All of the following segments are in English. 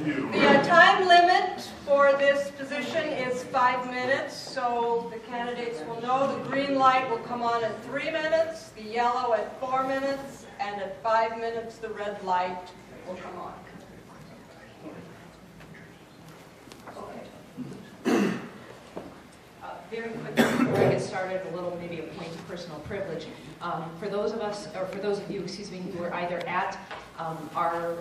The time limit for this position is 5 minutes, so the candidates will know the green light will come on at 3 minutes, the yellow at 4 minutes, and at 5 minutes the red light will come on. Very quickly, before I get started, a little maybe a point of personal privilege. For those of us, or for those of you, excuse me, who were either at our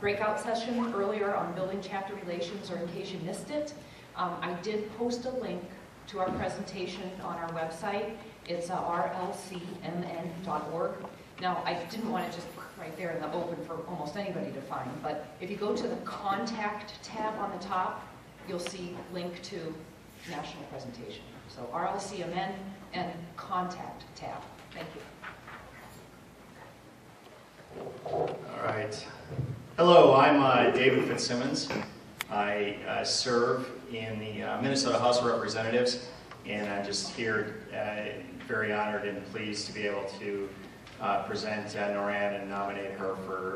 breakout session earlier on building chapter relations, or in case you missed it, I did post a link to our presentation on our website. It's rlcmn.org. Now, I didn't want to just put right there in the open for almost anybody to find, but if you go to the contact tab on the top, you'll see link to national presentation. So RLCMN and contact tab. Thank you. All right. Hello, I'm David Fitzsimmons. I serve in the Minnesota House of Representatives, and I'm just here very honored and pleased to be able to present Noran and nominate her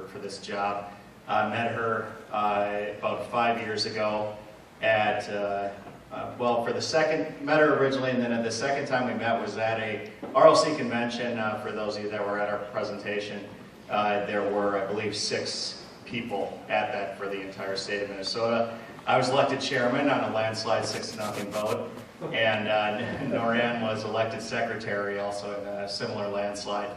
for this job. I met her about 5 years ago at well, for the second, met her originally, and then the second time we met was at a RLC convention. For those of you that were at our presentation, there were, I believe, 6 people at that for the entire state of Minnesota. I was elected chairman on a landslide 6-0 vote, and Noran was elected secretary also in a similar landslide.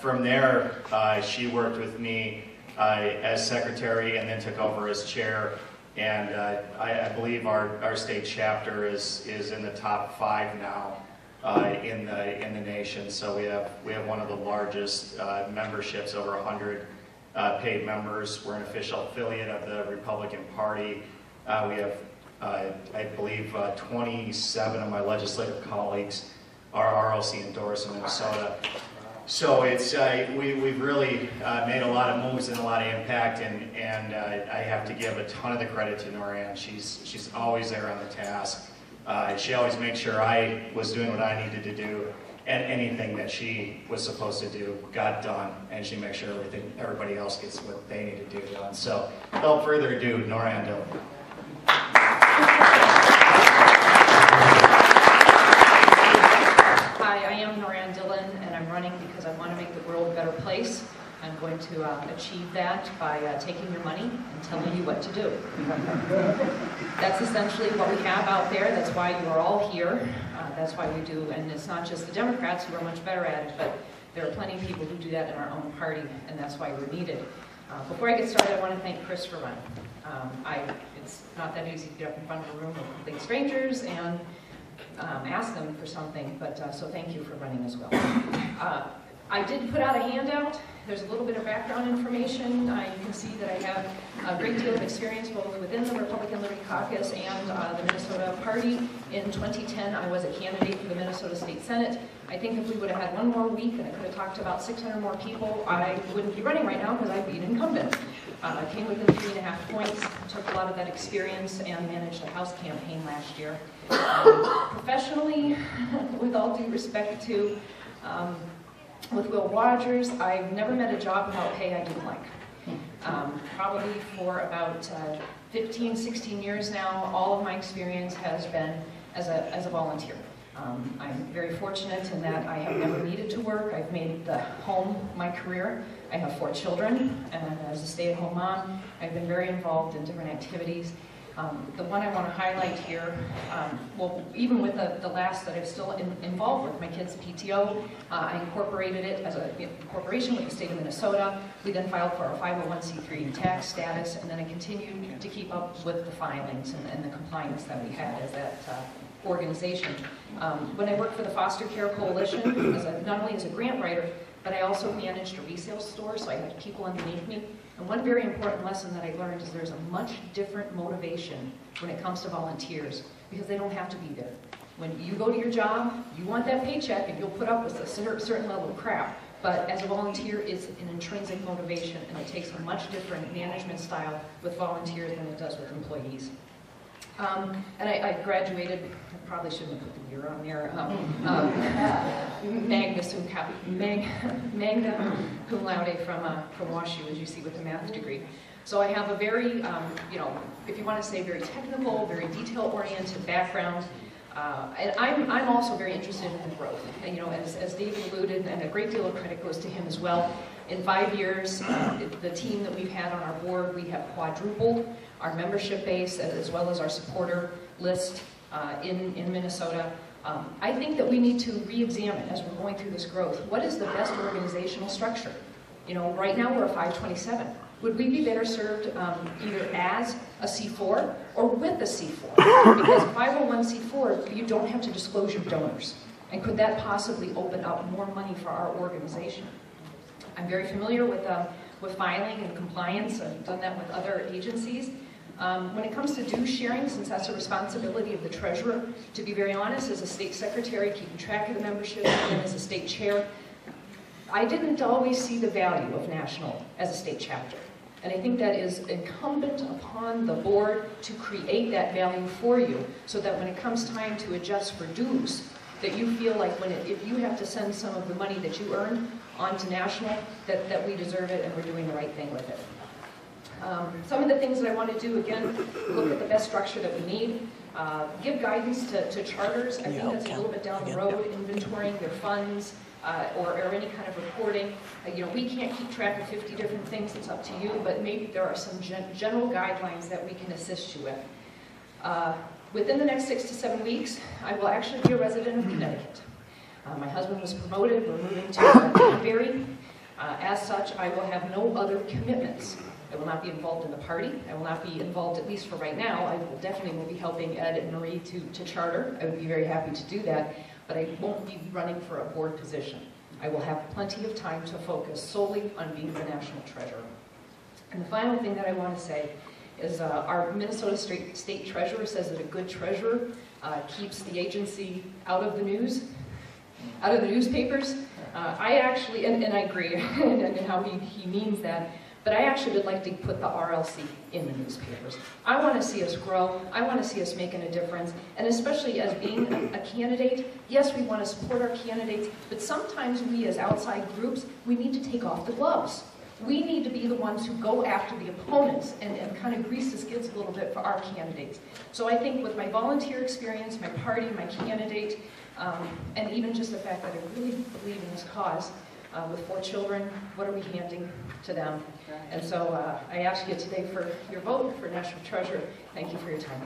From there, she worked with me as secretary and then took over as chair. And I believe our state chapter is in the top 5 now in the nation. So we have one of the largest memberships, over 100 paid members. We're an official affiliate of the Republican Party. We have, I believe, 27 of my legislative colleagues are RLC endorsed in Minnesota. So it's we've really made a lot of moves and a lot of impact, and I have to give a ton of the credit to Noran. She's always there on the task. She always makes sure I was doing what I needed to do, and anything that she was supposed to do got done, and she makes sure everybody else gets what they need to do done. So without further ado, Noran Dillon. Hi, I am Noran Dillon, and I'm running because I want to make the world a better place. I'm going to achieve that by taking your money and telling you what to do. That's essentially what we have out there. That's why you are all here. That's why we do, and it's not just the Democrats who are much better at it, but there are plenty of people who do that in our own party, and that's why we're needed. Before I get started, I want to thank Chris for running. It's not that easy to get up in front of a room with complete strangers and ask them for something, but so thank you for running as well. I did put out a handout. There's a little bit of background information. You can see that I have a great deal of experience both within the Republican Liberty Caucus and the Minnesota Party. In 2010, I was a candidate for the Minnesota State Senate. I think if we would have had one more week and I could have talked to about 600 more people, I wouldn't be running right now because I'd be an incumbent. I came within 3.5 points, took a lot of that experience, and managed a House campaign last year. Professionally, with all due respect to with Will Rogers, I've never met a job without pay I didn't like. Probably for about 15, 16 years now, all of my experience has been as a volunteer. I'm very fortunate in that I have never needed to work. I've made the home my career. I have 4 children, and as a stay-at-home mom, I've been very involved in different activities. The one I want to highlight here, well, even with the last that I'm still involved with, my kids' PTO, I incorporated it as a corporation with the state of Minnesota. We then filed for our 501c3 tax status, and then I continued to keep up with the filings and the compliance that we had as that organization. When I worked for the Foster Care Coalition, not only as a grant writer, but I also managed a resale store, so I had people underneath me. And one very important lesson that I learned is there's a much different motivation when it comes to volunteers, because they don't have to be there. When you go to your job, you want that paycheck, and you'll put up with a certain level of crap. But as a volunteer, it's an intrinsic motivation, and it takes a much different management style with volunteers than it does with employees. And I graduated, I probably shouldn't have put the year on there, magna cum laude from WashU, as you see, with a math degree. So I have a very, if you want to say very technical, very detail-oriented background. And I'm also very interested in the growth. And, as David alluded, and a great deal of credit goes to him as well. In 5 years, the team that we've had on our board, we have quadrupled our membership base as well as our supporter list in Minnesota. I think that we need to re-examine as we're going through this growth. What is the best organizational structure? Right now we're a 527. Would we be better served either as a C4 or with a C4? Because 501c4, you don't have to disclose your donors. And could that possibly open up more money for our organization? I'm very familiar with filing and compliance. I've done that with other agencies. When it comes to dues sharing, since that's a responsibility of the treasurer, to be very honest, as a state secretary, keeping track of the membership, and as a state chair, I didn't always see the value of national as a state chapter. And I think that is incumbent upon the board to create that value for you so that when it comes time to adjust for dues, that you feel like if you have to send some of the money that you earned onto national, that we deserve it and we're doing the right thing with it. Some of the things that I want to do, again, look at the best structure that we need, give guidance to charters. I think that's a little bit down the road, inventorying their funds, or any kind of reporting. We can't keep track of 50 different things, it's up to you, but maybe there are some general guidelines that we can assist you with. Within the next 6 to 7 weeks, I will actually be a resident of Connecticut. My husband was promoted, we're moving to Danbury. As such, I will have no other commitments. I will not be involved in the party. I will not be involved, at least for right now. I will definitely be helping Ed and Marie to charter. I would be very happy to do that, but I won't be running for a board position. I will have plenty of time to focus solely on being the national treasurer. And the final thing that I want to say is our Minnesota State Treasurer says that a good treasurer keeps the agency out of the news, out of the newspapers. I actually, and I agree and how he means that, but I actually would like to put the RLC in the newspapers. I want to see us grow. I want to see us making a difference. And especially as being a candidate, yes, we want to support our candidates, but sometimes we as outside groups, we need to take off the gloves. We need to be the ones who go after the opponents and kind of grease the skids a little bit for our candidates. So I think with my volunteer experience, my party, my candidate, and even just the fact that I really believe in this cause, with 4 children, what are we handing to them? And so I ask you today for your vote for National Treasurer. Thank you for your time.